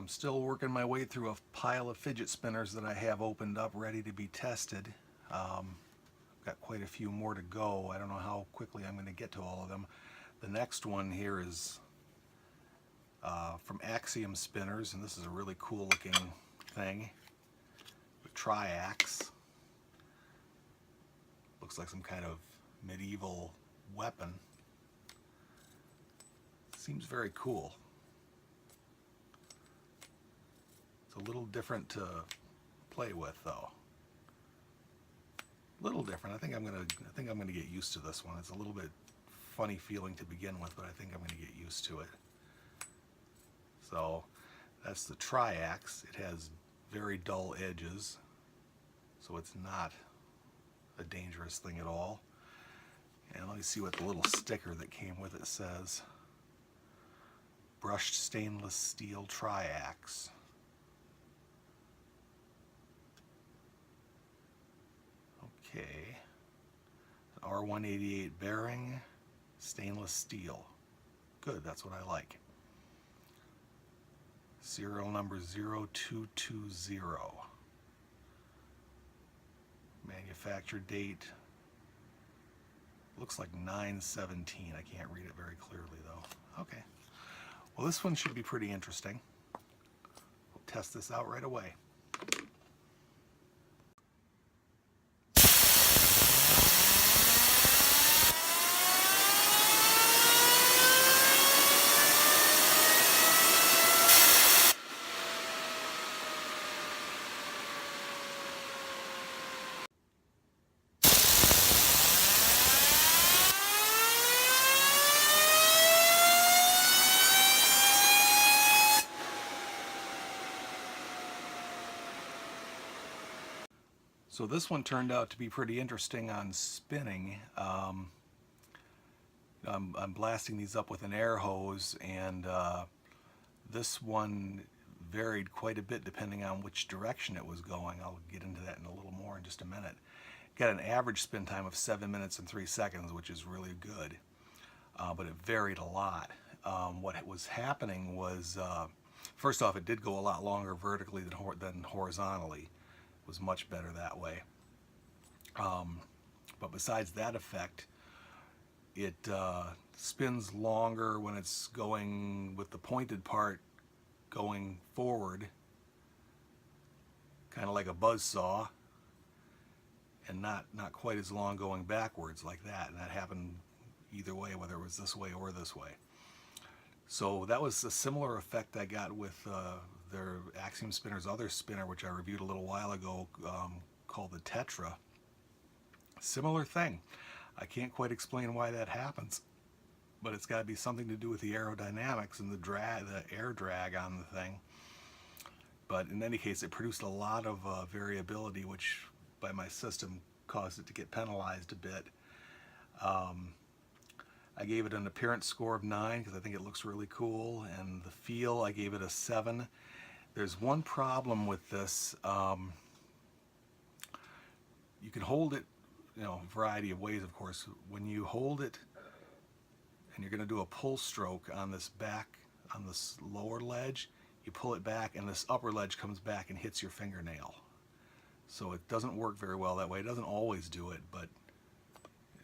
I'm still working my way through a pile of fidget spinners that I have opened up ready to be tested. Got quite a few more to go. I don't know how quickly I'm going to get to all of them. The next one here is from Axiom spinners, and this is a really cool looking thing with Triax. Looks like some kind of medieval weapon. Seems very cool. It's a little different to play with, though. A little different. I think I'm gonna get used to this one. It's a little bit funny feeling to begin with, but I think I'm gonna get used to it. So that's the Triax. It has very dull edges, so it's not a dangerous thing at all. And let me see what the little sticker that came with it says. Brushed stainless steel Triax. Okay. An R188 bearing, stainless steel. Good, that's what I like. Serial number 0220. Manufacture date looks like 9/17. I can't read it very clearly though. Okay. Well, this one should be pretty interesting. We'll test this out right away. So this one turned out to be pretty interesting on spinning. I'm blasting these up with an air hose, and this one varied quite a bit depending on which direction it was going. I'll get into that in a little more in just a minute. Got an average spin time of 7 minutes and 3 seconds, which is really good, but it varied a lot. What was happening was, first off, it did go a lot longer vertically than horizontally. Was much better that way. But besides that effect, it spins longer when it's going with the pointed part going forward, kind of like a buzz saw, and not quite as long going backwards like that. And that happened either way, whether it was this way or this way. So that was a similar effect I got with their Axiom spinner's other spinner, which I reviewed a little while ago, called the Tetra. Similar thing. I can't quite explain why that happens, but it's got to be something to do with the aerodynamics and the air drag on the thing. But in any case, it produced a lot of variability, which by my system caused it to get penalized a bit. I gave it an appearance score of 9 because I think it looks really cool, and the feel, I gave it a 7. There's one problem with this. You can hold it, a variety of ways, of course. When you hold it and you're going to do a pull stroke on this lower ledge, you pull it back and this upper ledge comes back and hits your fingernail. So it doesn't work very well that way. It doesn't always do it, but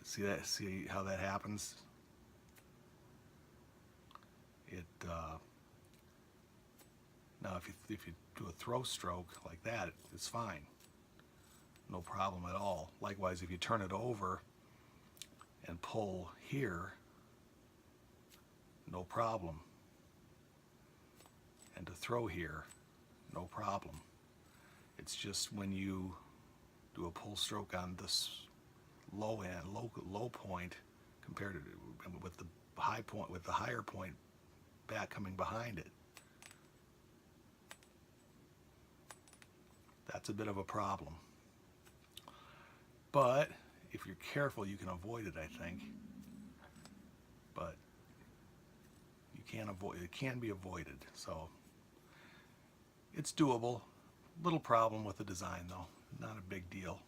see how that happens? Now if you do a throw stroke like that, it's fine. No problem at all. Likewise, if you turn it over and pull here, no problem. And to throw here, no problem. It's just when you do a pull stroke on this low point compared to with the high point, with the higher point back coming behind it. That's a bit of a problem. But if you're careful, you can avoid it, I think. But you can't avoid it. Can be avoided. So it's doable. Little problem with the design, though. Not a big deal.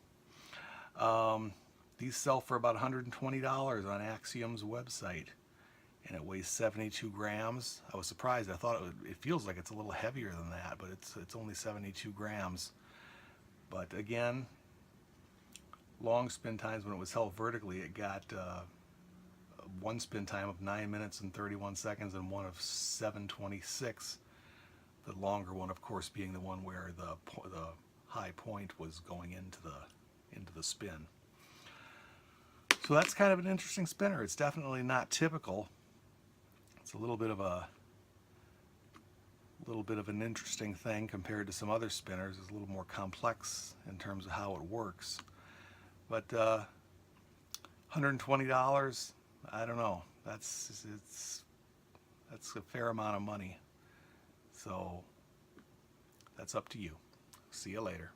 These sell for about $120 on Axiom's website. and it weighs 72 grams. I was surprised. I thought it feels like it's a little heavier than that, but it's only 72 grams. But again, long spin times, when it was held vertically, it got one spin time of 9 minutes and 31 seconds and one of 7:26. The longer one, of course, being the one where the high point was going into the spin. So that's kind of an interesting spinner. It's definitely not typical. It's a little bit of an interesting thing compared to some other spinners. It's a little more complex in terms of how it works. But $120, I don't know. That's a fair amount of money. So that's up to you. See you later.